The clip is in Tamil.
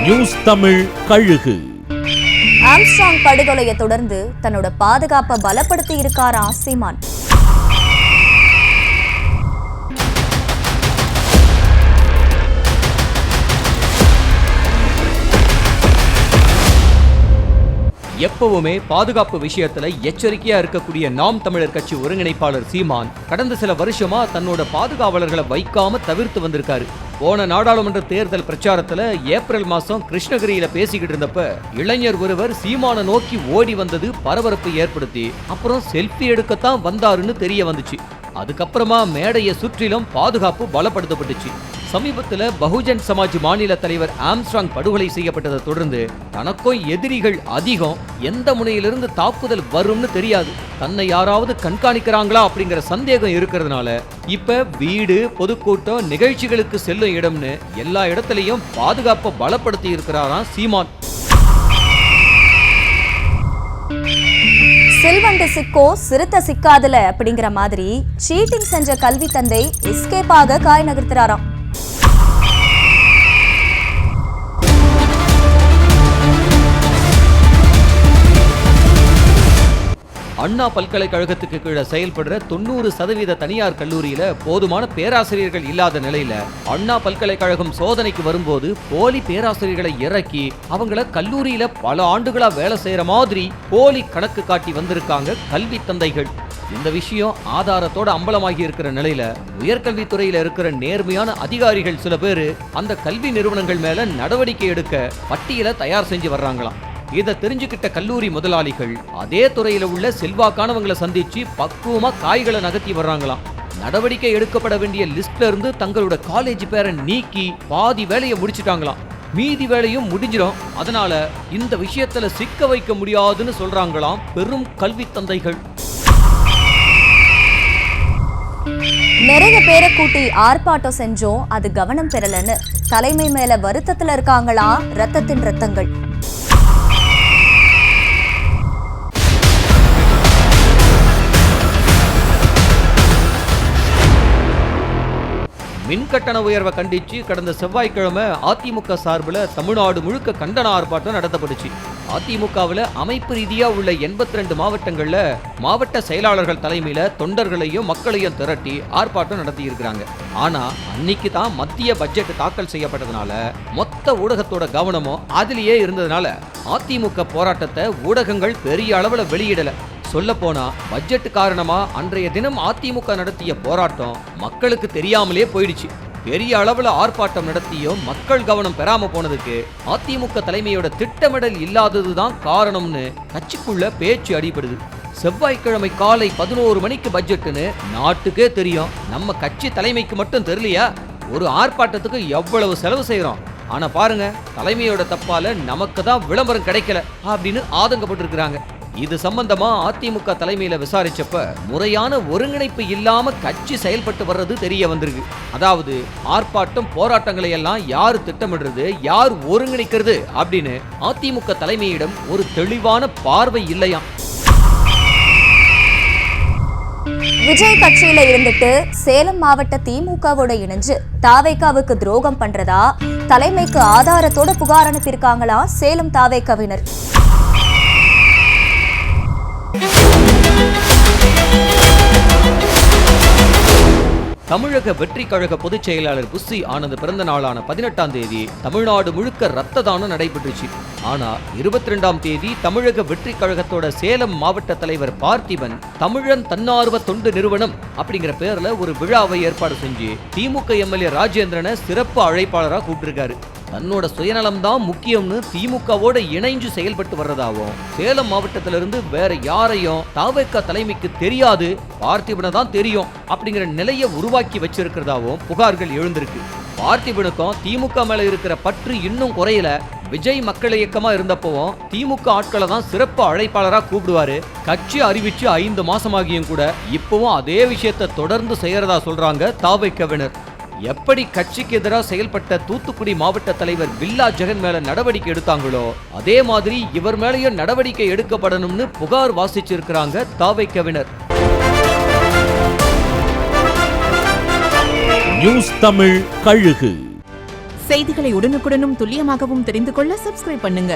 நியூஸ் தமிழ் கழுகு. ஆம்ஸ்ட்ராங் படுகொலையை தொடர்ந்து தன்னோட பாதுகாப்பை பலப்படுத்தி இருக்காரா சீமான். எப்பவுமே பாதுகாப்பு விஷயத்துல எச்சரிக்கையா இருக்கக்கூடிய நாம் தமிழர் கட்சி ஒருங்கிணைப்பாளர் சீமான் கடந்த சில வருஷமா தன்னோட பாதுகாவலர்களை வைக்காம தவிர்த்து வந்திருக்காரு. போன நாடாளுமன்ற தேர்தல் பிரச்சாரத்துல ஏப்ரல் மாசம் கிருஷ்ணகிரியில பேசிக்கிட்டு இருந்தப்ப இளைஞர் ஒருவர் சீமானை நோக்கி ஓடி வந்தது பரபரப்பு ஏற்படுத்தி அப்புறம் செல்ஃபி எடுக்கத்தான் வந்தாருன்னு தெரிய வந்துச்சு. அதுக்கப்புறமா மேடையை சுற்றிலும் பாதுகாப்பு பலப்படுத்தப்பட்டுச்சு. சமீபத்துல பகுஜன் சமாஜ் மாநில தலைவர் ஆம்ஸ்ட்ராங் படுகொலை செய்யப்பட்டதை தொடர்ந்து தனக்கும் எதிரிகள் அதிகம், எந்த முனையிலிருந்து தாக்குதல் வரும்னு தெரியாது, தன்னை யாராவது கண்காணிக்கிறாங்களா அப்படிங்கிற சந்தேகம் இருக்கிறதுனால இப்ப வீடு, பொதுக்கூட்டம், நிகழ்ச்சிகளுக்கு செல்லும் இடம்னு எல்லா இடத்துலயும் பாதுகாப்பை பலப்படுத்தி இருக்கிறாராம் சீமான். சில்வண்டு சிக்கோ சிறுத்தை சிக்காதுல அப்படிங்கிற மாதிரி சீட்டிங் செஞ்ச கல்வி தந்தை எஸ்கேப்பாக காய் நகர்த்துறாராம். அண்ணா பல்கலைக்கழகத்துக்கு கீழே செயல்படுற 90% தனியார் கல்லூரியில போதுமான பேராசிரியர்கள் இல்லாத நிலையில அண்ணா பல்கலைக்கழகம் சோதனைக்கு வரும்போது போலி பேராசிரியர்களை இறக்கி அவங்கள கல்லூரியில பல ஆண்டுகளா வேலை செய்யற மாதிரி போலி கணக்கு காட்டி வந்திருக்காங்க கல்வி தந்தைகள். இந்த விஷயம் ஆதாரத்தோட அம்பலமாகி இருக்கிற நிலையில உயர்கல்வித்துறையில இருக்கிற நேர்மையான அதிகாரிகள் சில பேரு அந்த கல்வி நிறுவனங்கள் மேல நடவடிக்கை எடுக்க பட்டியலை தயார் செஞ்சு வர்றாங்களாம். இதை தெரிஞ்சுக்கிட்ட கல்லூரி முதலாளிகள் அதே துறையில உள்ள செல்வாக்கானவங்களை சந்திச்சு பக்குவமா காய்களை நகர்த்தி வர்றாங்களாம். நடவடிக்கை எடுக்கப்பட வேண்டிய லிஸ்ட்ல இருந்து தங்களோட காலேஜ் பேரை நீக்கி பாதி வேலையை முடிச்சிட்டாங்களாம். மீதி வேலையும் முடிஞ்சிடும், அதனால இந்த விஷயத்துல சிக்க வைக்க முடியாதுன்னு சொல்றாங்களாம் பெரும் கல்வி தந்தைகள். நிறைய பேரை கூட்டி ஆர்ப்பாட்டம் செஞ்சோம், அது கவனம் பெறலன்னு தலைமை மேல வருத்தத்துல இருக்காங்களா ரத்தத்தின் ரத்தங்கள். மின் கட்டண உயர்வை கண்டிச்சு கடந்த செவ்வாய்க்கிழமை அதிமுக சார்பில் தமிழ்நாடு முழுக்க கண்டன ஆர்ப்பாட்டம் நடத்தப்பட்டுச்சு. அதிமுகவில் அமைப்பு ரீதியா உள்ள 82 மாவட்டங்கள்ல மாவட்ட செயலாளர்கள் தலைமையில தொண்டர்களையும் மக்களையும் திரட்டி ஆர்ப்பாட்டம் நடத்தி இருக்கிறாங்க. ஆனா அன்னைக்கு தான் மத்திய பட்ஜெட் தாக்கல் செய்யப்பட்டதுனால மொத்த ஊடகத்தோட கவனமும் அதிலேயே இருந்ததுனால அதிமுக போராட்டத்தை ஊடகங்கள் பெரிய அளவுல வெளியிடல. சொல்ல போனா பட்ஜெட் காரணமா அன்றைய தினம் அதிமுக நடத்திய போராட்டம் மக்களுக்கு தெரியாமலே போயிடுச்சு. பெரிய அளவுல ஆர்ப்பாட்டம் நடத்தியும் மக்கள் கவனம் பெறாம போனதுக்கு அதிமுக தலைமையோட திட்டமிடல் இல்லாததுதான் காரணம்னு கட்சிக்குள்ள பேச்சு அடிபடுது. செவ்வாய்க்கிழமை காலை 11 மணிக்கு பட்ஜெட்னு நாட்டுக்கே தெரியும், நம்ம கட்சி தலைமைக்கு மட்டும் தெரியலையா? ஒரு ஆர்ப்பாட்டத்துக்கு எவ்வளவு செலவு செய்யறோம், ஆனா பாருங்க தலைமையோட தப்பால நமக்கு தான் விளம்பரம் கிடைக்கல அப்படின்னு ஆதங்கப்பட்டு இருக்கிறாங்க. இது சம்பந்தமா அதிமுக தலைமையில விசாரிச்சப்ப முறையான ஒருங்கிணைப்பு இல்லாம கட்சி செயல்பட்டு வர்றது தெரிய வந்திருக்கு. அதாவது ஆர்ப்பாட்டம் போராட்டங்களை எல்லாம் யார் திட்டமிடுறது, யார் ஒருங்கிணைக்கிறது அப்படின்னு அதிமுக தலைமையிடம் ஒரு தெளிவான பார்வை இல்லையாம். விஜய் கட்சியில இருந்துட்டு சேலம் மாவட்ட திமுகவோட இணைஞ்சு தாவேகாவுக்கு துரோகம் பண்றதா தலைமைக்கு ஆதாரத்தோட புகார் அனுப்பியிருக்காங்களா சேலம் தாவேகாவினர். தமிழக வெற்றி கழக பொதுச் செயலாளர் புஸ்ஸி ஆனந்த் பிறந்த நாளான 18ஆம் தேதி தமிழ்நாடு முழுக்க ரத்த தானம் நடைபெற்றுச்சு. ஆனா 22ஆம் தேதி தமிழக வெற்றி கழகத்தோட சேலம் மாவட்ட தலைவர் பார்த்திபன் தமிழன் தன்னார்வ தொண்டு நிறுவனம் அப்படிங்கிற பேர்ல ஒரு விழாவை ஏற்பாடு செஞ்சு திமுக எம்எல்ஏ ராஜேந்திரனை சிறப்பு அழைப்பாளரா கூப்பிட்டிருக்காரு. தன்னோட சுயநலம் தான் முக்கியம்னு திமுகவோட இணைஞ்சு செயல்பட்டு வர்றதாவும், சேலம் மாவட்டத்திலிருந்து வேற யாரையும் தாவேகா தலைமைக்கு தெரியாது, பார்த்திபனை தான் தெரியும் அப்படிங்கிற நிலையை உருவாக்கி வச்சிருக்கிறதாவும் புகார்கள் எழுந்திருக்கு. பார்த்திபனுக்கும் திமுக மேல இருக்கிற பற்று இன்னும் குறையல. விஜய் மக்கள் இயக்கமா இருந்தப்பவும் திமுக ஆட்களை தான் சிறப்பு அழைப்பாளரா கூப்பிடுவாரு. கட்சி அறிவிச்சு 5 மாசமாகியும் கூட இப்பவும் அதே விஷயத்தை தொடர்ந்து செய்யறதா சொல்றாங்க தாவேகாவினர். எப்படி கட்சிக்கு எதிராக செயல்பட்ட தூத்துக்குடி மாவட்ட தலைவர் பில்லா ஜெகன் மேல நடவடிக்கை எடுத்தாங்களோ அதே மாதிரி இவர் மேலேயும் நடவடிக்கை எடுக்கப்படணும்னு புகார் வாசிச்சிருக்கிறாங்க தாவேகாவினர். நியூஸ் தமிழ் கழுகு. செய்திகளை உடனுக்குடனும் துல்லியமாகவும் தெரிந்து கொள்ள சப்ஸ்கிரைப் பண்ணுங்க.